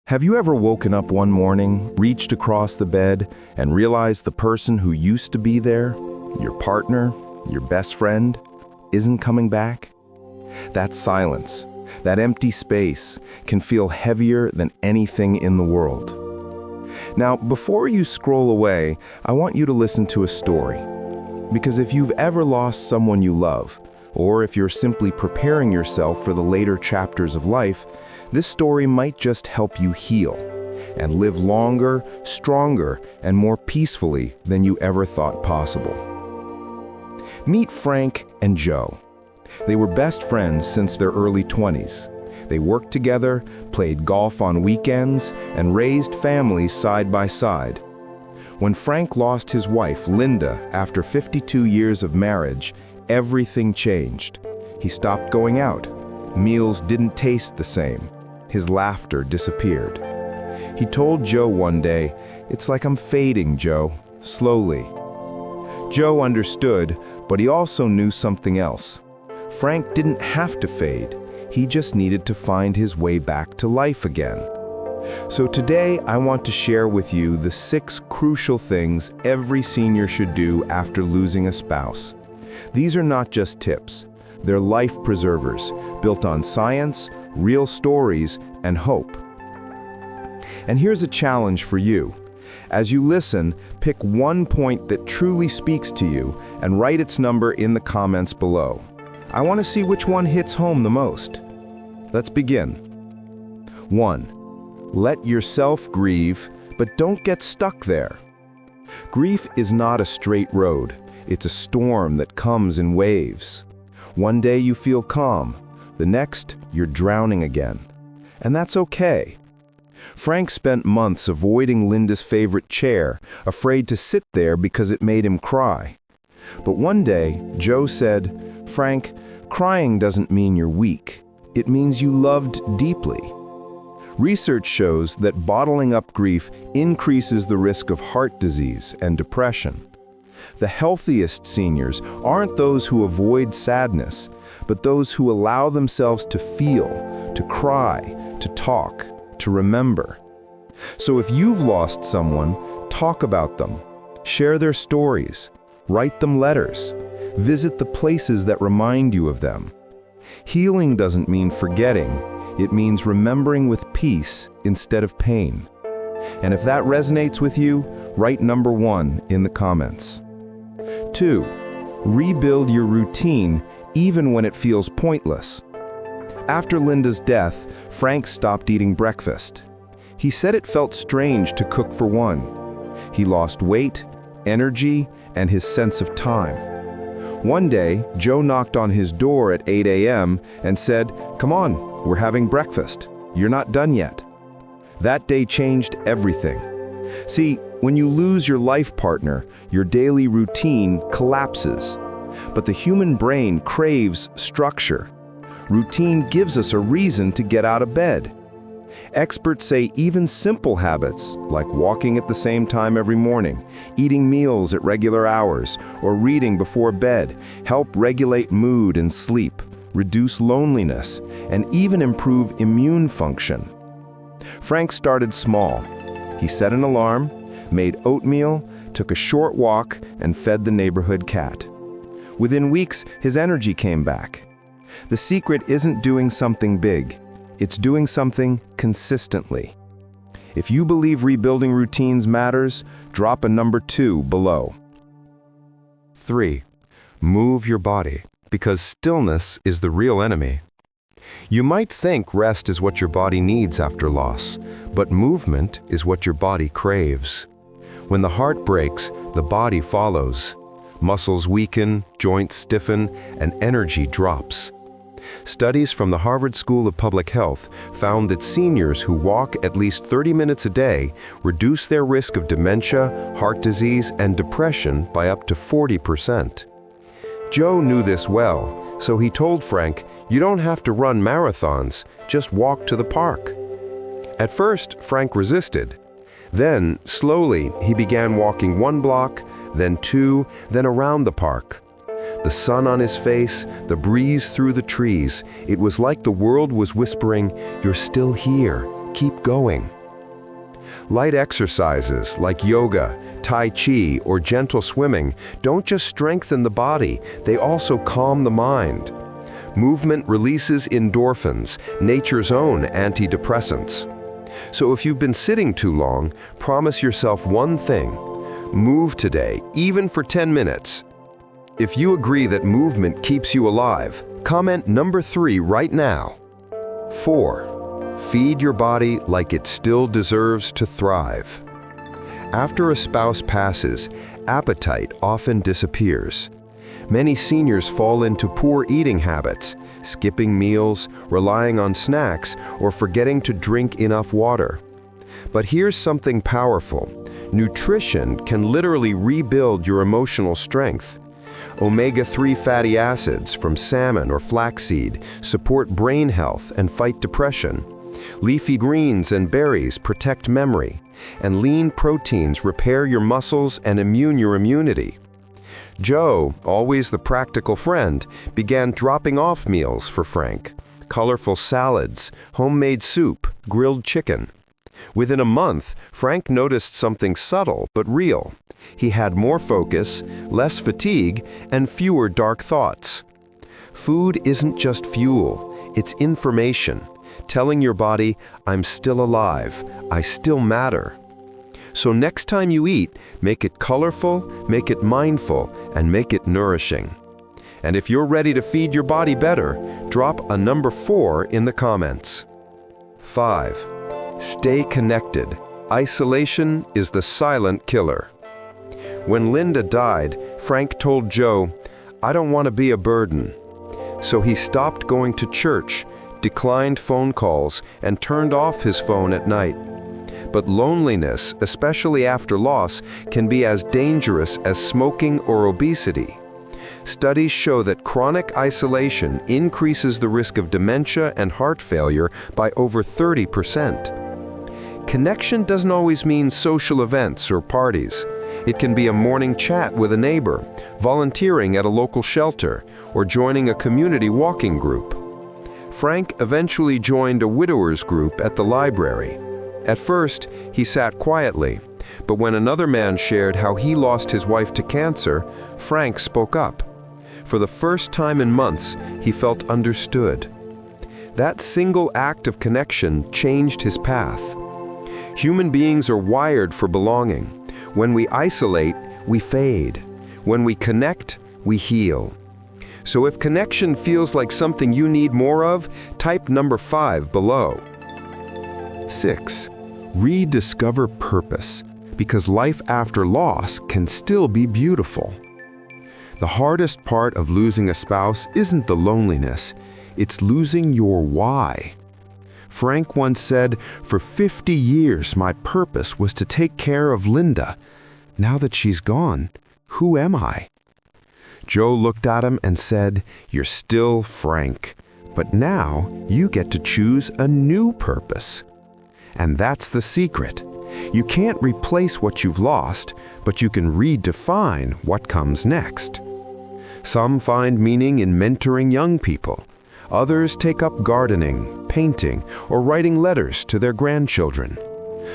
Have you ever woken up one morning, reached across the bed, and realized the person who used to be there, your partner, your best friend, isn't coming back? That silence, that empty space, can feel heavier than anything in the world. Now, before you scroll away, I want you to listen to a story. Because if you've ever lost someone you love, or if you're simply preparing yourself for the later chapters of life, this story might just help you heal and live longer, stronger, and more peacefully than you ever thought possible. Meet Frank and Joe. They were best friends since their early 20s. They worked together, played golf on weekends, and raised families side by side. When Frank lost his wife, Linda, after 52 years of marriage, everything changed. He stopped going out. Meals didn't taste the same. His laughter disappeared. He told Joe one day, "It's like I'm fading, Joe, slowly." Joe understood, but he also knew something else. Frank didn't have to fade. He just needed to find his way back to life again. So today, I want to share with you the 6 crucial things every senior should do after losing a spouse. These are not just tips. They're life preservers, built on science, real stories, and hope. And here's a challenge for you. As you listen, pick one point that truly speaks to you and write its number in the comments below. I want to see which one hits home the most. Let's begin. 1. Let yourself grieve, but don't get stuck there. Grief is not a straight road. It's a storm that comes in waves. One day you feel calm, the next you're drowning again. And that's okay. Frank spent months avoiding Linda's favorite chair, afraid to sit there because it made him cry. But one day, Joe said, "Frank, crying doesn't mean you're weak. It means you loved deeply." Research shows that bottling up grief increases the risk of heart disease and depression. The healthiest seniors aren't those who avoid sadness, but those who allow themselves to feel, to cry, to talk, to remember. So if you've lost someone, talk about them. Share their stories. Write them letters. Visit the places that remind you of them. Healing doesn't mean forgetting. It means remembering with peace instead of pain. And if that resonates with you, write number 1 in the comments. 2. Rebuild your routine even when it feels pointless. After Linda's death, Frank stopped eating breakfast. He said it felt strange to cook for one. He lost weight, energy, and his sense of time. One day, Joe knocked on his door at 8 a.m. and said, "Come on, we're having breakfast. You're not done yet." That day changed everything. See, when you lose your life partner, your daily routine collapses. But the human brain craves structure. Routine gives us a reason to get out of bed. Experts say even simple habits, like walking at the same time every morning, eating meals at regular hours, or reading before bed, help regulate mood and sleep, reduce loneliness, and even improve immune function. Frank started small. He set an alarm, made oatmeal, took a short walk, and fed the neighborhood cat. Within weeks, his energy came back. The secret isn't doing something big. It's doing something consistently. If you believe rebuilding routines matters, drop a number 2 below. 3. Move your body, because stillness is the real enemy. You might think rest is what your body needs after loss, but movement is what your body craves. When the heart breaks, the body follows. Muscles weaken, joints stiffen, and energy drops. Studies from the Harvard School of Public Health found that seniors who walk at least 30 minutes a day reduce their risk of dementia, heart disease, and depression by up to 40%. Joe knew this well, so he told Frank, "You don't have to run marathons, just walk to the park." At first, Frank resisted. Then, slowly, he began walking 1 block, then 2, then around the park. The sun on his face, the breeze through the trees, it was like the world was whispering, "You're still here, keep going." Light exercises like yoga, tai chi, or gentle swimming don't just strengthen the body, they also calm the mind. Movement releases endorphins, nature's own antidepressants. So if you've been sitting too long, promise yourself one thing: move today, even for 10 minutes. If you agree that movement keeps you alive, comment number 3 right now. 4. Feed your body like it still deserves to thrive. After a spouse passes, appetite often disappears. Many seniors fall into poor eating habits, skipping meals, relying on snacks, or forgetting to drink enough water. But here's something powerful. Nutrition can literally rebuild your emotional strength. Omega-3 fatty acids from salmon or flaxseed support brain health and fight depression. Leafy greens and berries protect memory, and lean proteins repair your muscles and immune your immunity. Joe, always the practical friend, began dropping off meals for Frank: colorful salads, homemade soup, grilled chicken. Within a month, Frank noticed something subtle but real. He had more focus, less fatigue, and fewer dark thoughts. Food isn't just fuel, it's information, telling your body, I'm still alive, I still matter. So next time you eat, make it colorful, make it mindful, and make it nourishing. And if you're ready to feed your body better, drop a number 4 in the comments. 5. Stay connected. Isolation is the silent killer. When Linda died, Frank told Joe, I don't want to be a burden. So he stopped going to church, declined phone calls, and turned off his phone at night. But loneliness, especially after loss, can be as dangerous as smoking or obesity. Studies show that chronic isolation increases the risk of dementia and heart failure by over 30%. Connection doesn't always mean social events or parties. It can be a morning chat with a neighbor, volunteering at a local shelter, or joining a community walking group. Frank eventually joined a widowers group at the library. At first, he sat quietly, but when another man shared how he lost his wife to cancer, Frank spoke up. For the first time in months, he felt understood. That single act of connection changed his path. Human beings are wired for belonging. When we isolate, we fade. When we connect, we heal. So if connection feels like something you need more of, type number 5 below. 6. Rediscover purpose, because life after loss can still be beautiful. The hardest part of losing a spouse isn't the loneliness, it's losing your why. Frank once said, for 50 years my purpose was to take care of Linda. Now that she's gone, who am I? Joe looked at him and said, you're still Frank, but now you get to choose a new purpose. And that's the secret. You can't replace what you've lost, but you can redefine what comes next. Some find meaning in mentoring young people. Others take up gardening, painting, or writing letters to their grandchildren.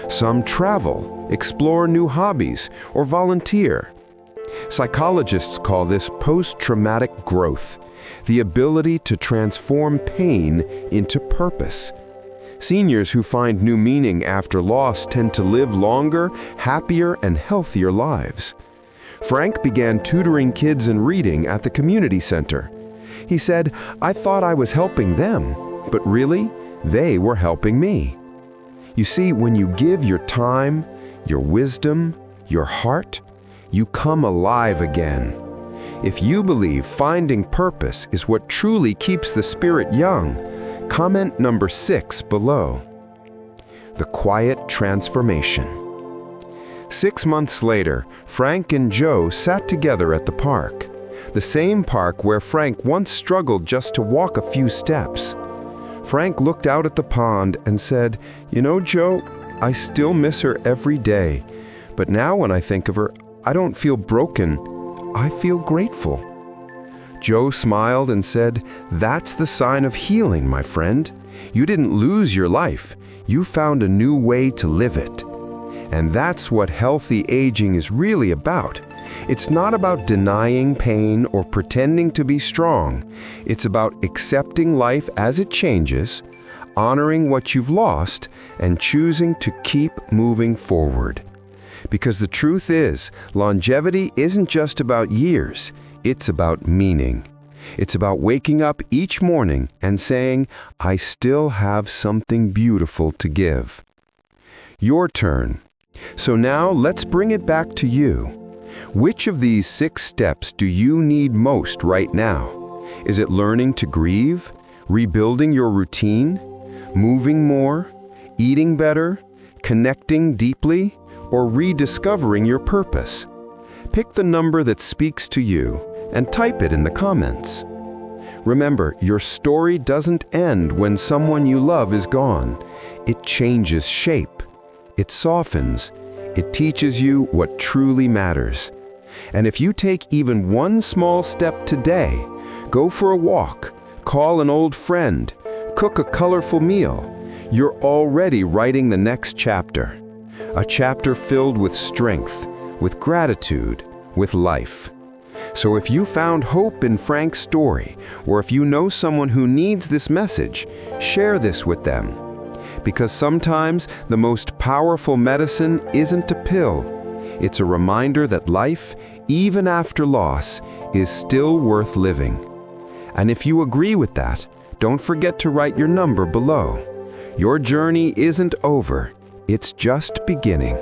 Some travel, explore new hobbies, or volunteer. Psychologists call this post-traumatic growth, the ability to transform pain into purpose. Seniors who find new meaning after loss tend to live longer, happier, and healthier lives. Frank began tutoring kids in reading at the community center. He said, I thought I was helping them, but really, they were helping me. You see, when you give your time, your wisdom, your heart, you come alive again. If you believe finding purpose is what truly keeps the spirit young, comment number 6 below. The quiet transformation. 6 months later, Frank and Joe sat together at the park. The same park where Frank once struggled just to walk a few steps. Frank looked out at the pond and said, you know, Joe, I still miss her every day. But now when I think of her, I don't feel broken. I feel grateful. Joe smiled and said, that's the sign of healing, my friend. You didn't lose your life. You found a new way to live it. And that's what healthy aging is really about. It's not about denying pain or pretending to be strong. It's about accepting life as it changes, honoring what you've lost, and choosing to keep moving forward. Because the truth is, longevity isn't just about years, it's about meaning. It's about waking up each morning and saying, I still have something beautiful to give. Your turn. So now let's bring it back to you. Which of these 6 steps do you need most right now? Is it learning to grieve, rebuilding your routine, moving more, eating better, connecting deeply, or rediscovering your purpose? Pick the number that speaks to you and type it in the comments. Remember, your story doesn't end when someone you love is gone. It changes shape. It softens. It teaches you what truly matters. And if you take even one small step today, go for a walk, call an old friend, cook a colorful meal, you're already writing the next chapter. A chapter filled with strength, with gratitude, with life. So if you found hope in Frank's story, or if you know someone who needs this message, share this with them. Because sometimes the most powerful medicine isn't a pill. It's a reminder that life, even after loss, is still worth living. And if you agree with that, don't forget to write your number below. Your journey isn't over, it's just beginning.